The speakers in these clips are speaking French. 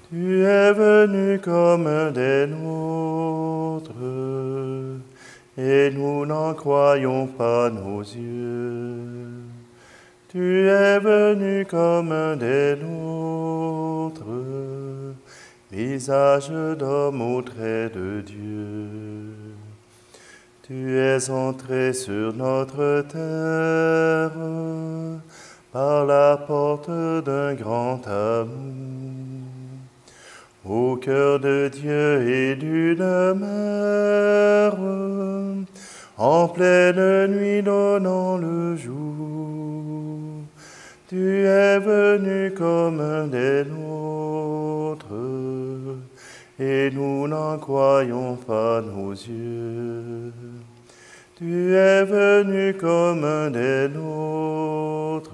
Tu es venu comme un des nôtres, et nous n'en croyons pas nos yeux. Tu es venu comme un des nôtres, visage d'homme au trait de Dieu. Tu es entré sur notre terre par la porte d'un grand amour. Au cœur de Dieu et d'une mère, en pleine nuit donnant le jour, tu es venu comme un des nôtres, et nous n'en croyons pas nos yeux. Tu es venu comme un des nôtres,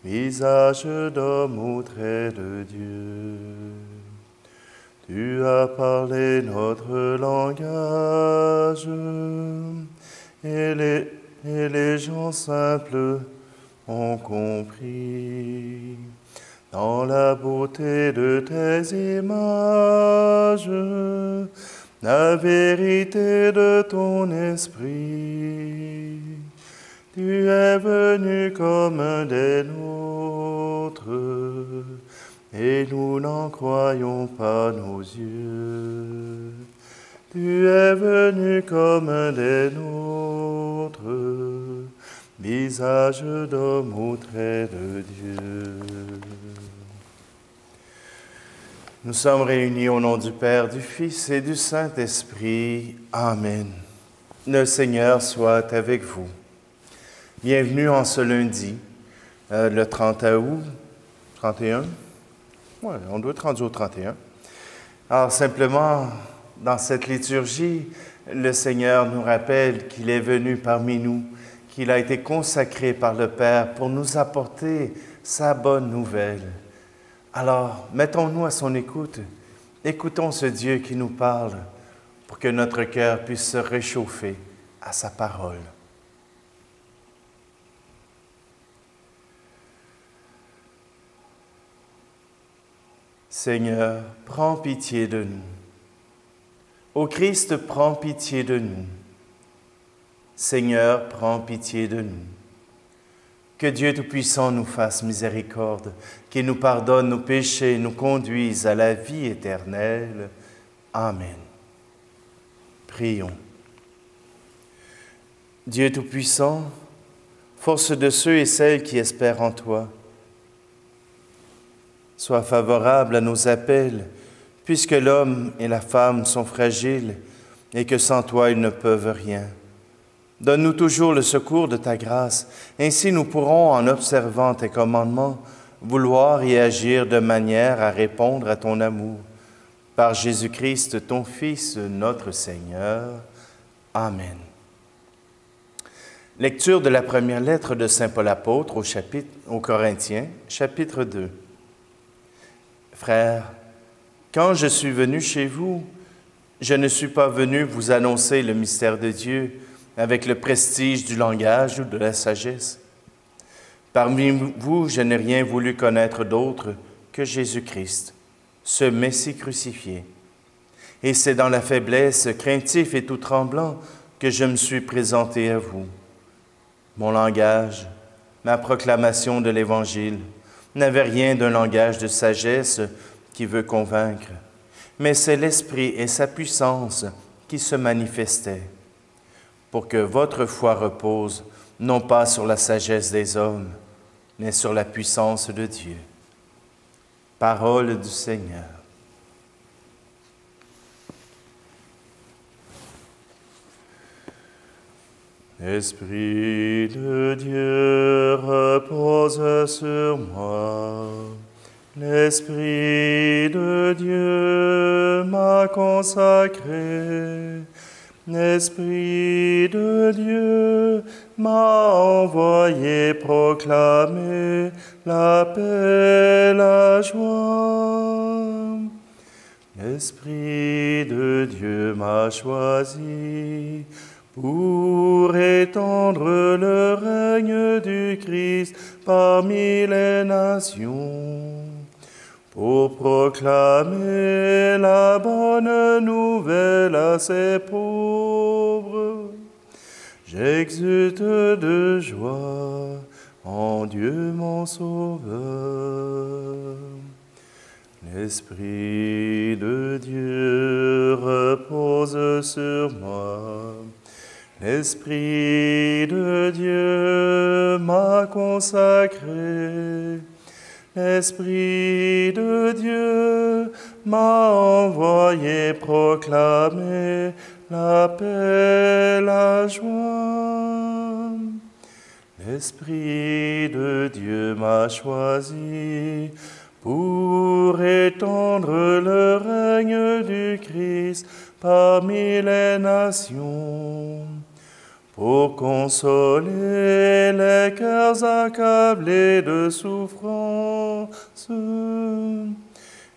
visage d'homme au trait de Dieu. Tu as parlé notre langage, et les gens simples ont compris. Dans la beauté de tes images, la vérité de ton esprit. Tu es venu comme un des nôtres, et nous n'en croyons pas nos yeux. Tu es venu comme un des nôtres, visage d'homme au trait de Dieu. Nous sommes réunis au nom du Père, du Fils et du Saint-Esprit. Amen. Le Seigneur soit avec vous. Bienvenue en ce lundi, le 30 août, 31. Ouais, on doit être rendu au 31. Alors simplement, dans cette liturgie, le Seigneur nous rappelle qu'il est venu parmi nous, qu'il a été consacré par le Père pour nous apporter sa bonne nouvelle. Alors, mettons-nous à son écoute. Écoutons ce Dieu qui nous parle pour que notre cœur puisse se réchauffer à sa parole. Seigneur, prends pitié de nous. Ô Christ, prends pitié de nous. Seigneur, prends pitié de nous. Que Dieu Tout-Puissant nous fasse miséricorde, qu'il nous pardonne nos péchés et nous conduise à la vie éternelle. Amen. Prions. Dieu Tout-Puissant, force de ceux et celles qui espèrent en toi, sois favorable à nos appels, puisque l'homme et la femme sont fragiles et que sans toi ils ne peuvent rien. Donne-nous toujours le secours de ta grâce, ainsi nous pourrons, en observant tes commandements, vouloir y agir de manière à répondre à ton amour. Par Jésus-Christ, ton Fils, notre Seigneur. Amen. Lecture de la première lettre de saint Paul apôtre aux Corinthiens, chapitre 2. Frères, quand je suis venu chez vous, je ne suis pas venu vous annoncer le mystère de Dieu avec le prestige du langage ou de la sagesse. Parmi vous, je n'ai rien voulu connaître d'autre que Jésus-Christ, ce Messie crucifié. Et c'est dans la faiblesse, craintif et tout tremblant, que je me suis présenté à vous. Mon langage, ma proclamation de l'Évangile, n'avait rien d'un langage de sagesse qui veut convaincre, mais c'est l'Esprit et sa puissance qui se manifestaient, pour que votre foi repose non pas sur la sagesse des hommes, mais sur la puissance de Dieu. Parole du Seigneur. L'Esprit de Dieu repose sur moi. L'Esprit de Dieu m'a consacré. L'Esprit de Dieu m'a envoyé proclamer la paix, la joie. L'Esprit de Dieu m'a choisi pour étendre le règne du Christ parmi les nations, pour proclamer la bonne nouvelle à ses pauvres. J'exulte de joie en Dieu mon Sauveur. L'Esprit de Dieu repose sur moi. L'Esprit de Dieu m'a consacré. L'Esprit de Dieu m'a envoyé proclamer la paix, la joie. L'Esprit de Dieu m'a choisi pour étendre le règne du Christ parmi les nations, pour consoler les cœurs accablés de souffrance.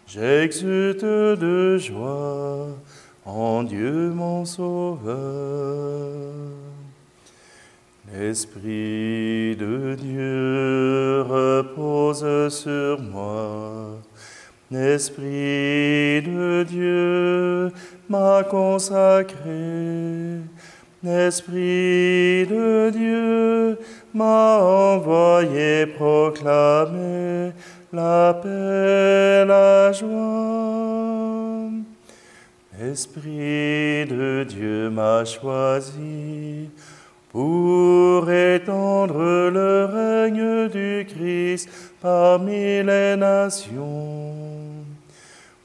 J'exulte de joie en Dieu mon Sauveur. L'Esprit de Dieu repose sur moi. L'Esprit de Dieu m'a consacré. L'Esprit de Dieu m'a envoyé proclamer la paix, la joie. L'Esprit de Dieu m'a choisi pour étendre le règne du Christ parmi les nations,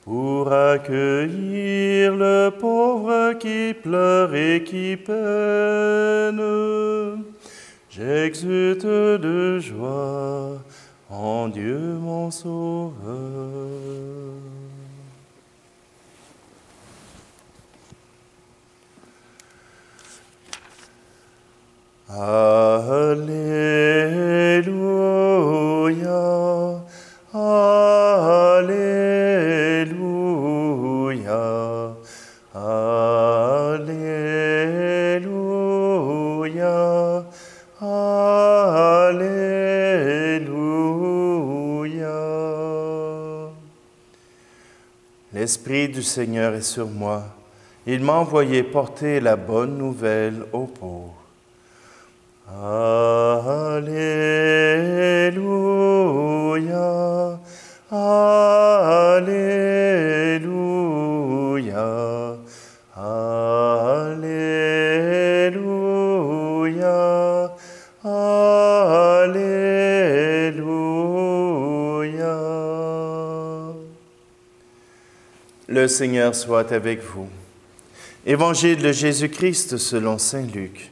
pour accueillir le pauvre qui pleure et qui peine. J'exulte de joie en Dieu mon Sauveur. Alléluia, Alléluia, Alléluia, Alléluia. L'Esprit du Seigneur est sur moi. Il m'a envoyé porter la bonne nouvelle aux pauvres. Alléluia, Alléluia, Alléluia, Alléluia. Le Seigneur soit avec vous. Évangile de Jésus-Christ selon saint Luc.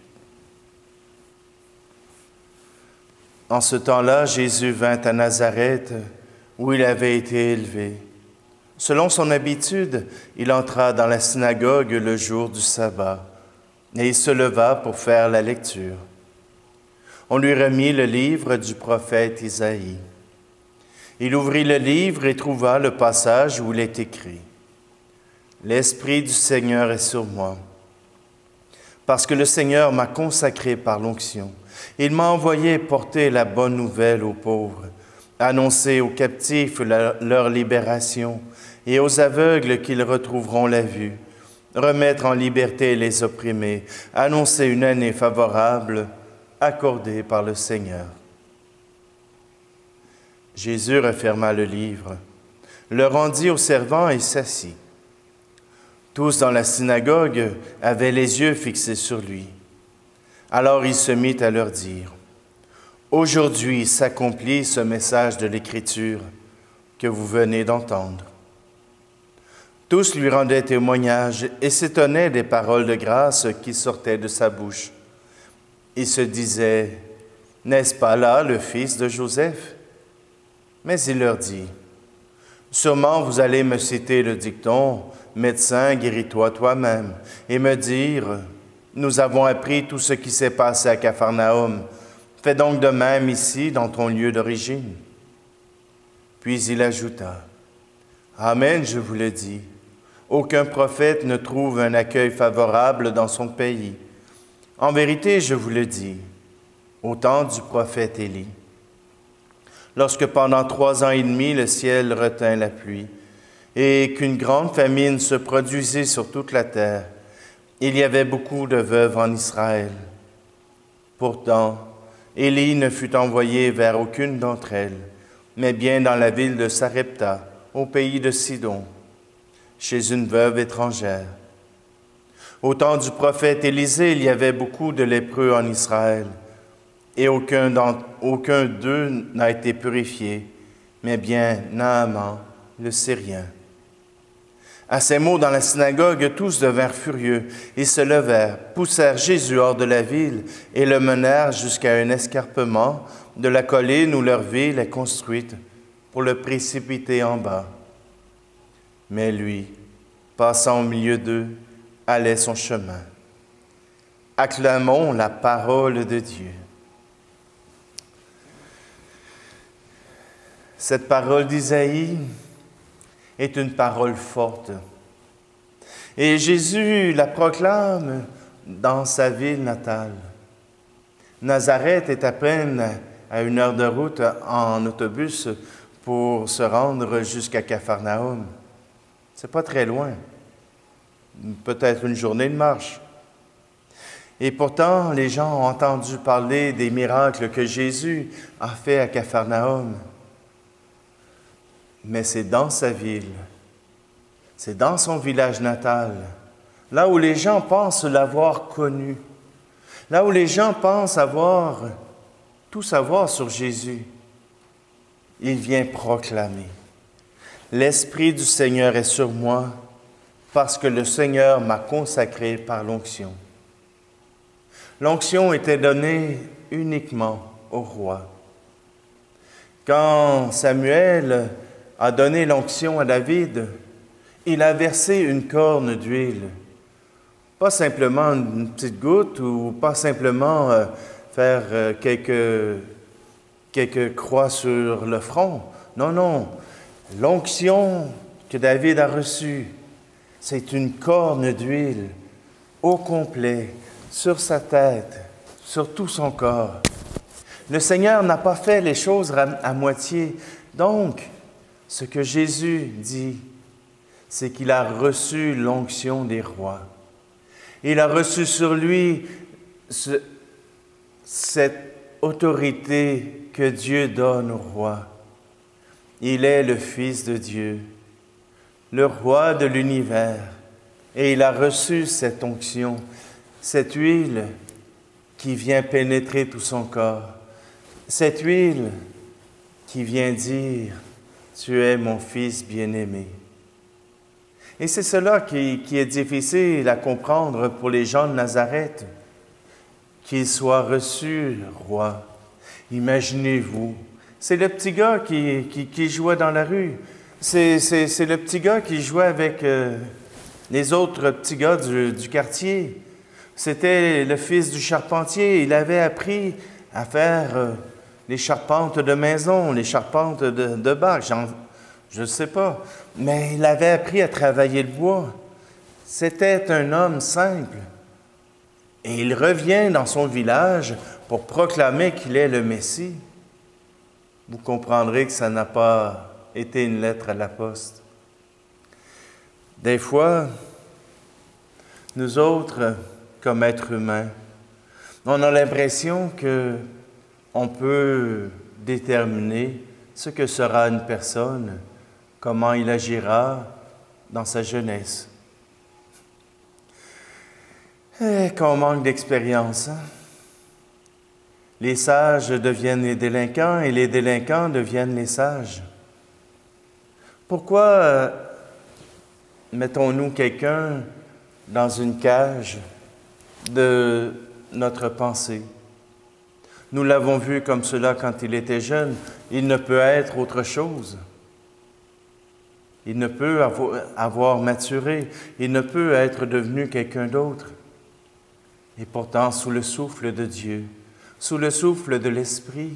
En ce temps-là, Jésus vint à Nazareth, où il avait été élevé. Selon son habitude, il entra dans la synagogue le jour du sabbat, et il se leva pour faire la lecture. On lui remit le livre du prophète Isaïe. Il ouvrit le livre et trouva le passage où il est écrit « L'Esprit du Seigneur est sur moi, parce que le Seigneur m'a consacré par l'onction. Il m'a envoyé porter la bonne nouvelle aux pauvres, annoncer aux captifs leur libération et aux aveugles qu'ils retrouveront la vue, remettre en liberté les opprimés, annoncer une année favorable accordée par le Seigneur. » Jésus referma le livre, le rendit aux servants et s'assit. Tous dans la synagogue avaient les yeux fixés sur lui. Alors il se mit à leur dire, « Aujourd'hui s'accomplit ce message de l'Écriture que vous venez d'entendre. » Tous lui rendaient témoignage et s'étonnaient des paroles de grâce qui sortaient de sa bouche. Ils se disaient, « N'est-ce pas là le fils de Joseph? » Mais il leur dit, « Sûrement vous allez me citer le dicton, « Médecin, guéris-toi toi-même » et me dire, « Nous avons appris tout ce qui s'est passé à Capharnaüm. Fais donc de même ici, dans ton lieu d'origine. » Puis il ajouta, « Amen, je vous le dis, aucun prophète ne trouve un accueil favorable dans son pays. En vérité, je vous le dis, au temps du prophète Élie, lorsque pendant 3 ans et demi le ciel retint la pluie, et qu'une grande famine se produisit sur toute la terre. Il y avait beaucoup de veuves en Israël. Pourtant, Élie ne fut envoyé vers aucune d'entre elles, mais bien dans la ville de Sarepta, au pays de Sidon, chez une veuve étrangère. Au temps du prophète Élisée, il y avait beaucoup de lépreux en Israël, et aucun d'eux n'a été purifié, mais bien Naaman, le Syrien. À ces mots dans la synagogue, tous devinrent furieux. Ils se levèrent, poussèrent Jésus hors de la ville et le menèrent jusqu'à un escarpement de la colline où leur ville est construite pour le précipiter en bas. Mais lui, passant au milieu d'eux, allait son chemin. Acclamons la parole de Dieu. Cette parole d'Isaïe est une parole forte. Et Jésus la proclame dans sa ville natale. Nazareth est à peine à 1 heure de route en autobus pour se rendre jusqu'à Capharnaüm. C'est pas très loin. Peut-être une journée de marche. Et pourtant, les gens ont entendu parler des miracles que Jésus a fait à Capharnaüm. Mais c'est dans sa ville, c'est dans son village natal, là où les gens pensent l'avoir connu, là où les gens pensent tout savoir sur Jésus. Il vient proclamer « L'Esprit du Seigneur est sur moi, parce que le Seigneur m'a consacré par l'onction. » L'onction était donnée uniquement au roi. Quand Samuel a donné l'onction à David, il a versé une corne d'huile. Pas simplement une petite goutte ou pas simplement faire quelques croix sur le front. Non, non. L'onction que David a reçue, c'est une corne d'huile au complet, sur sa tête, sur tout son corps. Le Seigneur n'a pas fait les choses à moitié. Donc, ce que Jésus dit, c'est qu'il a reçu l'onction des rois. Il a reçu sur lui cette autorité que Dieu donne au roi. Il est le Fils de Dieu, le roi de l'univers, et il a reçu cette onction, cette huile qui vient pénétrer tout son corps, cette huile qui vient dire « Tu es mon Fils bien-aimé ». Et c'est cela qui est difficile à comprendre pour les gens de Nazareth, qu'il soit reçu roi. Imaginez-vous, c'est le petit gars qui jouait dans la rue, c'est le petit gars qui jouait avec les autres petits gars du quartier. C'était le fils du charpentier, il avait appris à faire les charpentes de maison, les charpentes de bac, je ne sais pas, mais il avait appris à travailler le bois. C'était un homme simple. Et il revient dans son village pour proclamer qu'il est le Messie. Vous comprendrez que ça n'a pas été une lettre à la poste. Des fois, nous autres, comme êtres humains, on a l'impression qu'on peut déterminer ce que sera une personne, comment il agira dans sa jeunesse. Et qu'on manque d'expérience. Hein? Les sages deviennent les délinquants et les délinquants deviennent les sages. Pourquoi mettons-nous quelqu'un dans une cage de notre pensée? Nous l'avons vu comme cela quand il était jeune. Il ne peut être autre chose. Il ne peut avoir maturé. Il ne peut être devenu quelqu'un d'autre. Et pourtant, sous le souffle de Dieu, sous le souffle de l'Esprit,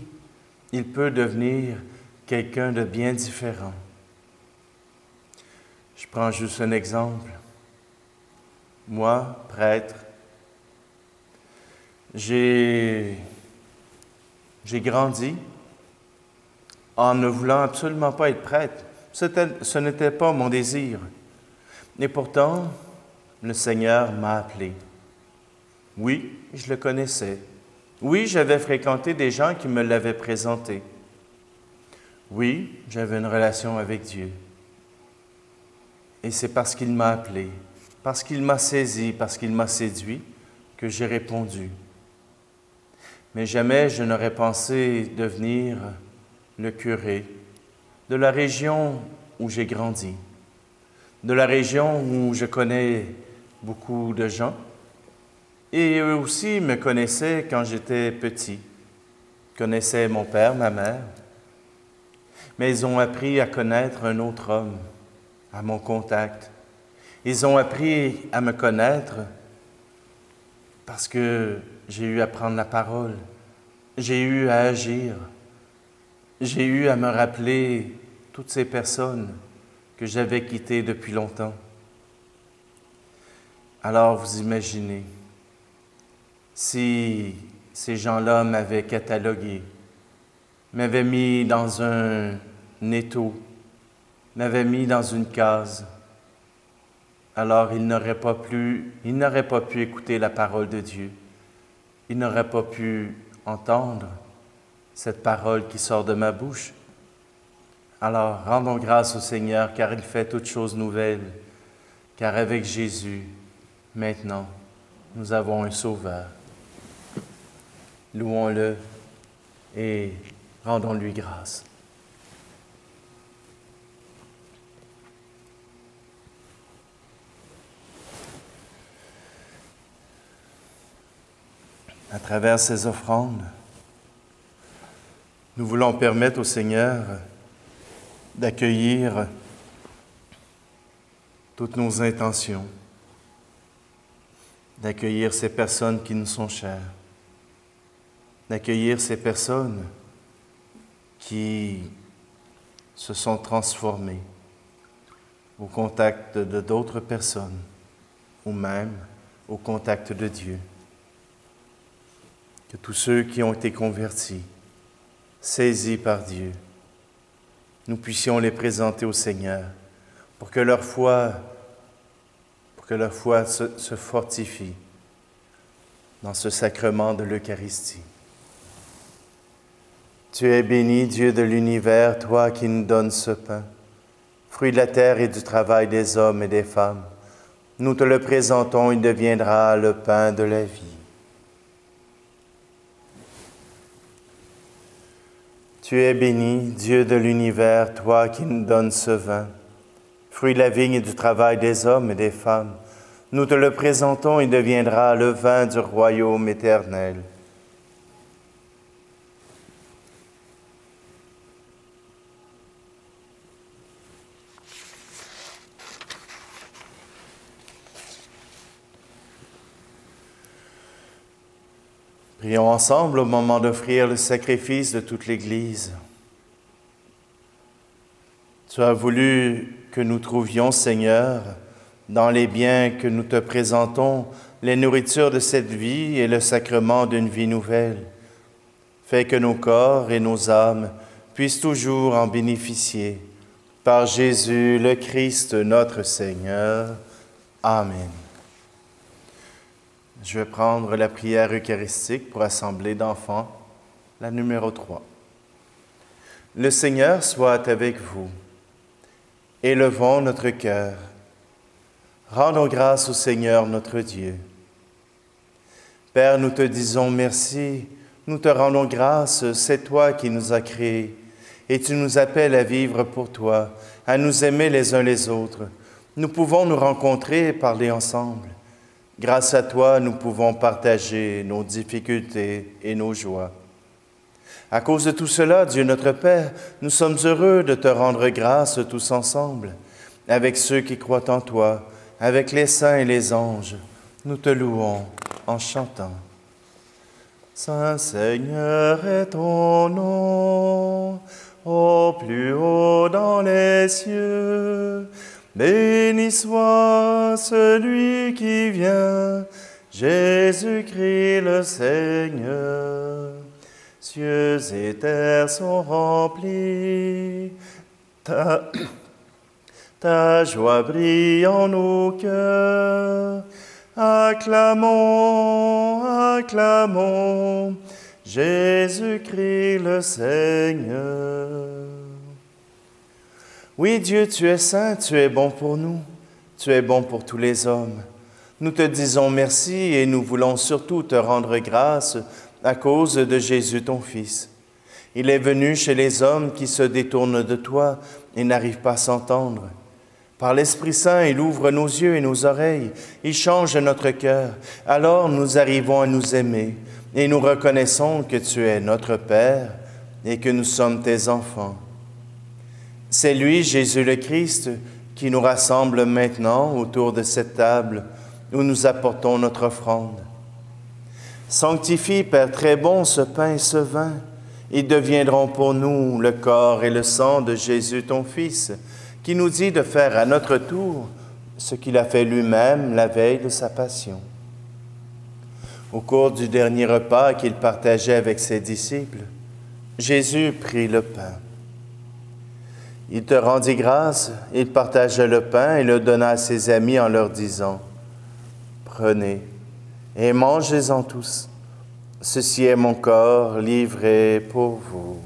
il peut devenir quelqu'un de bien différent. Je prends juste un exemple. Moi, prêtre, j'ai grandi en ne voulant absolument pas être prêtre. Ce n'était pas mon désir. Et pourtant, le Seigneur m'a appelé. Oui, je le connaissais. Oui, j'avais fréquenté des gens qui me l'avaient présenté. Oui, j'avais une relation avec Dieu. Et c'est parce qu'il m'a appelé, parce qu'il m'a saisi, parce qu'il m'a séduit, que j'ai répondu. Mais jamais je n'aurais pensé devenir le curé de la région où j'ai grandi, de la région où je connais beaucoup de gens, et eux aussi me connaissaient quand j'étais petit, connaissaient mon père, ma mère, mais ils ont appris à connaître un autre homme à mon contact. Ils ont appris à me connaître parce que j'ai eu à prendre la parole, j'ai eu à agir, j'ai eu à me rappeler toutes ces personnes que j'avais quittées depuis longtemps. Alors vous imaginez, si ces gens-là m'avaient catalogué, m'avaient mis dans un étau, m'avaient mis dans une case, alors ils n'auraient pas pu écouter la parole de Dieu. Ils n'auraient pas pu entendre cette parole qui sort de ma bouche. Alors, rendons grâce au Seigneur, car il fait toutes choses nouvelles, car avec Jésus, maintenant, nous avons un Sauveur. Louons-le et rendons-lui grâce. À travers ces offrandes, nous voulons permettre au Seigneur d'accueillir toutes nos intentions, d'accueillir ces personnes qui nous sont chères, d'accueillir ces personnes qui se sont transformées au contact de d'autres personnes ou même au contact de Dieu. Que tous ceux qui ont été convertis, saisis par Dieu, nous puissions les présenter au Seigneur pour que leur foi se fortifie dans ce sacrement de l'Eucharistie. Tu es béni, Dieu de l'univers, toi qui nous donnes ce pain, fruit de la terre et du travail des hommes et des femmes. Nous te le présentons, il deviendra le pain de la vie. Tu es béni, Dieu de l'univers, toi qui nous donnes ce vin, fruit de la vigne et du travail des hommes et des femmes. Nous te le présentons, il deviendra le vin du royaume éternel. Prions ensemble au moment d'offrir le sacrifice de toute l'Église. Tu as voulu que nous trouvions, Seigneur, dans les biens que nous te présentons, les nourritures de cette vie et le sacrement d'une vie nouvelle. Fais que nos corps et nos âmes puissent toujours en bénéficier. Par Jésus, le Christ, notre Seigneur. Amen. Je vais prendre la prière eucharistique pour assemblée d'enfants, la numéro 3. Le Seigneur soit avec vous. Élevons notre cœur. Rendons grâce au Seigneur notre Dieu. Père, nous te disons merci, nous te rendons grâce, c'est toi qui nous as créés, et tu nous appelles à vivre pour toi, à nous aimer les uns les autres. Nous pouvons nous rencontrer et parler ensemble. Grâce à toi, nous pouvons partager nos difficultés et nos joies. À cause de tout cela, Dieu notre Père, nous sommes heureux de te rendre grâce tous ensemble, avec ceux qui croient en toi, avec les saints et les anges. Nous te louons en chantant. Saint Seigneur est ton nom, au plus haut dans les cieux. Béni soit celui qui vient, Jésus-Christ le Seigneur. Cieux et terre sont remplis. Ta joie brille en nos cœurs. Acclamons, acclamons, Jésus-Christ le Seigneur. Oui, Dieu, tu es saint, tu es bon pour nous, tu es bon pour tous les hommes. Nous te disons merci et nous voulons surtout te rendre grâce à cause de Jésus, ton Fils. Il est venu chez les hommes qui se détournent de toi et n'arrivent pas à s'entendre. Par l'Esprit Saint, il ouvre nos yeux et nos oreilles, il change notre cœur. Alors nous arrivons à nous aimer et nous reconnaissons que tu es notre Père et que nous sommes tes enfants. C'est lui, Jésus le Christ, qui nous rassemble maintenant autour de cette table où nous apportons notre offrande. Sanctifie, Père très bon, ce pain et ce vin. Ils deviendront pour nous le corps et le sang de Jésus, ton Fils, qui nous dit de faire à notre tour ce qu'il a fait lui-même la veille de sa passion. Au cours du dernier repas qu'il partageait avec ses disciples, Jésus prit le pain. Il te rendit grâce, il partagea le pain et le donna à ses amis en leur disant, « Prenez et mangez-en tous, ceci est mon corps livré pour vous. »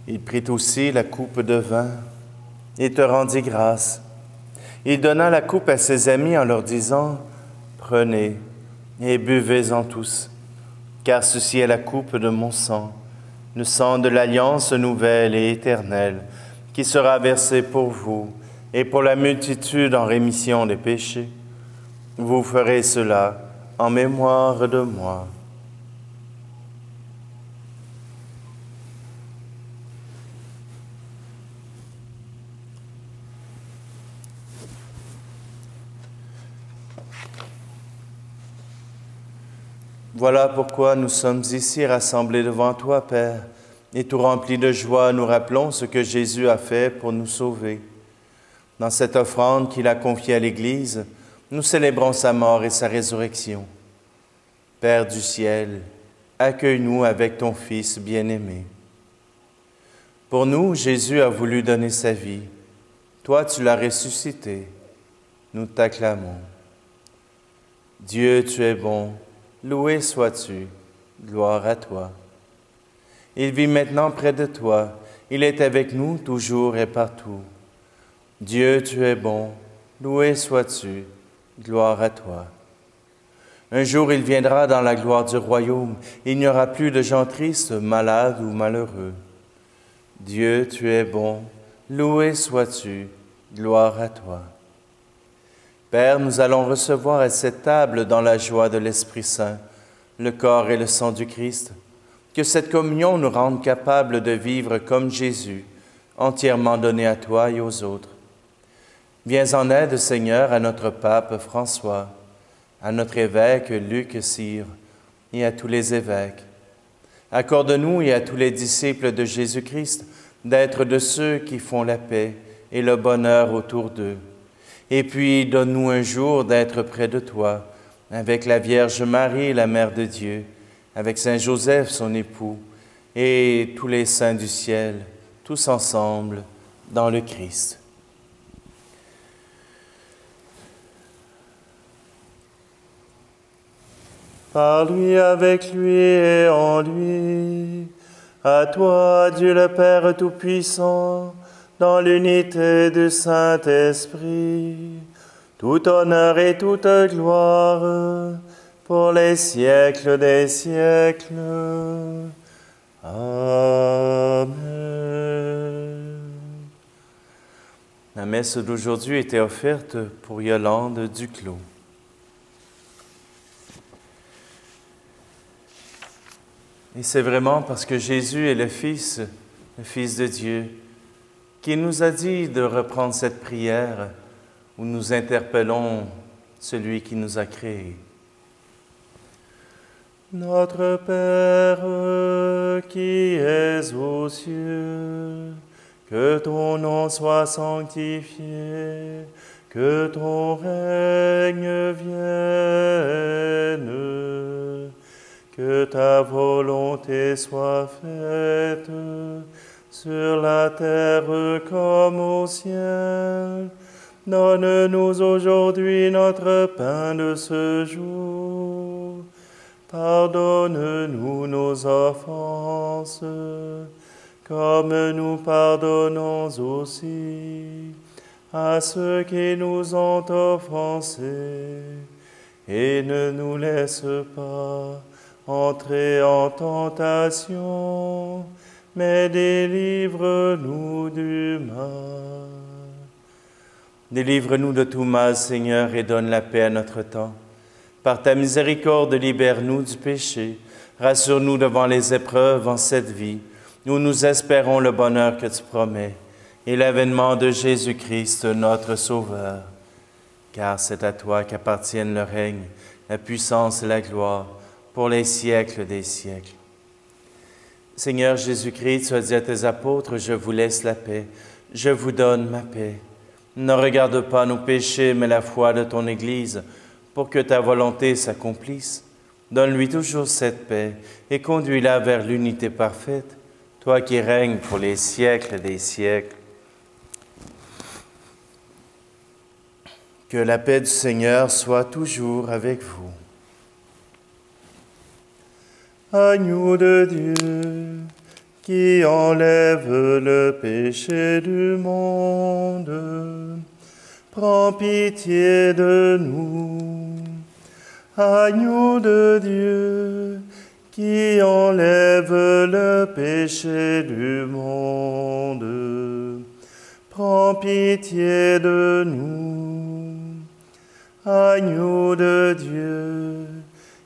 Il prit aussi la coupe de vin et te rendit grâce. Il donna la coupe à ses amis en leur disant, « Prenez et buvez-en tous, car ceci est la coupe de mon sang, le sang de l'alliance nouvelle et éternelle, qui sera versé pour vous et pour la multitude en rémission des péchés. Vous ferez cela en mémoire de moi. » Voilà pourquoi nous sommes ici rassemblés devant toi, Père, et tout remplis de joie, nous rappelons ce que Jésus a fait pour nous sauver. Dans cette offrande qu'il a confiée à l'Église, nous célébrons sa mort et sa résurrection. Père du ciel, accueille-nous avec ton Fils bien-aimé. Pour nous, Jésus a voulu donner sa vie. Toi, tu l'as ressuscité. Nous t'acclamons. Dieu, tu es bon. Loué sois-tu, gloire à toi. Il vit maintenant près de toi, il est avec nous toujours et partout. Dieu, tu es bon, loué sois-tu, gloire à toi. Un jour il viendra dans la gloire du royaume, il n'y aura plus de gens tristes, malades ou malheureux. Dieu, tu es bon, loué sois-tu, gloire à toi. Père, nous allons recevoir à cette table, dans la joie de l'Esprit Saint, le corps et le sang du Christ. Que cette communion nous rende capables de vivre comme Jésus, entièrement donné à toi et aux autres. Viens en aide, Seigneur, à notre pape François, à notre évêque Luc Cyr et à tous les évêques. Accorde-nous et à tous les disciples de Jésus-Christ d'être de ceux qui font la paix et le bonheur autour d'eux. Et puis, donne-nous un jour d'être près de toi, avec la Vierge Marie, la Mère de Dieu, avec Saint Joseph, son époux, et tous les saints du ciel, tous ensemble, dans le Christ. Par lui, avec lui et en lui, à toi, Dieu le Père Tout-Puissant, dans l'unité du Saint-Esprit, tout honneur et toute gloire pour les siècles des siècles. Amen. La messe d'aujourd'hui était offerte pour Yolande Duclos. Et c'est vraiment parce que Jésus est le Fils de Dieu, qui nous a dit de reprendre cette prière où nous interpellons celui qui nous a créés. Notre Père qui es aux cieux, Que ton nom soit sanctifié, que ton règne vienne, que ta volonté soit faite sur la terre comme au ciel. Donne-nous aujourd'hui notre pain de ce jour. Pardonne-nous nos offenses, comme nous pardonnons aussi à ceux qui nous ont offensés. Et ne nous laisse pas entrer en tentation, mais délivre-nous du mal. Délivre-nous de tout mal, Seigneur, et donne la paix à notre temps. Par ta miséricorde, libère-nous du péché. Rassure-nous devant les épreuves en cette vie, où nous espérons le bonheur que tu promets, et l'avènement de Jésus-Christ, notre Sauveur. Car c'est à toi qu'appartiennent le règne, la puissance et la gloire, pour les siècles des siècles. Seigneur Jésus-Christ, tu as dit à tes apôtres, je vous laisse la paix, je vous donne ma paix. Ne regarde pas nos péchés, mais la foi de ton Église, pour que ta volonté s'accomplisse. Donne-lui toujours cette paix et conduis-la vers l'unité parfaite, toi qui règnes pour les siècles des siècles. Que la paix du Seigneur soit toujours avec vous. Agneau de Dieu, qui enlève le péché du monde, prends pitié de nous. Agneau de Dieu, qui enlève le péché du monde, prends pitié de nous. Agneau de Dieu,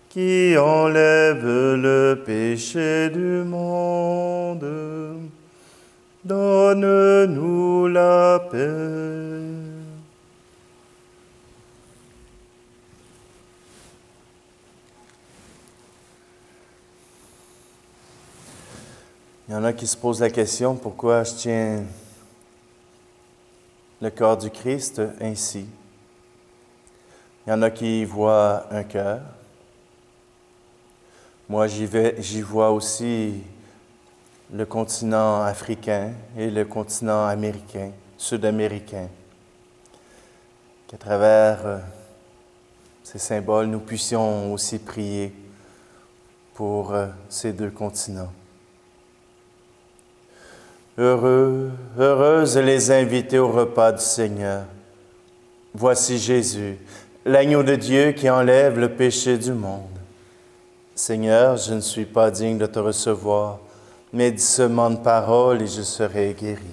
qui enlève le péché du monde, donne-nous la paix. Il y en a qui se posent la question, pourquoi je tiens le corps du Christ ainsi? Il y en a qui voient un cœur. Moi, j'y vois aussi le continent africain et le continent américain, sud-américain. Qu'à travers ces symboles, nous puissions aussi prier pour ces deux continents. Heureuses les invités au repas du Seigneur. Voici Jésus, l'agneau de Dieu qui enlève le péché du monde. Seigneur, je ne suis pas digne de te recevoir, mais dis seulement une parole et je serai guéri.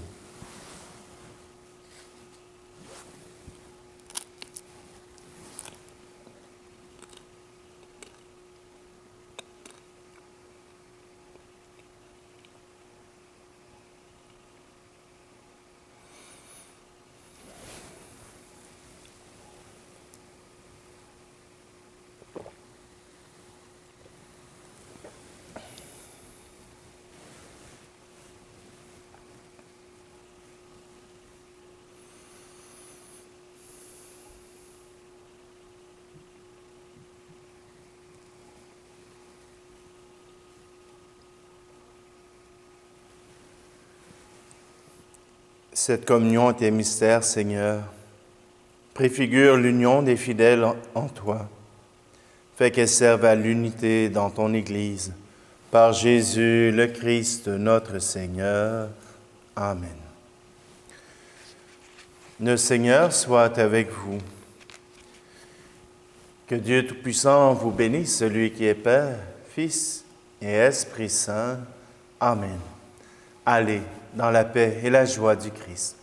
Cette communion et tes mystères, Seigneur, préfigure l'union des fidèles en toi. Fais qu'elle serve à l'unité dans ton Église. Par Jésus le Christ, notre Seigneur. Amen. Le Seigneur soit avec vous. Que Dieu Tout-Puissant vous bénisse, celui qui est Père, Fils et Esprit Saint. Amen. Allez dans la paix et la joie du Christ.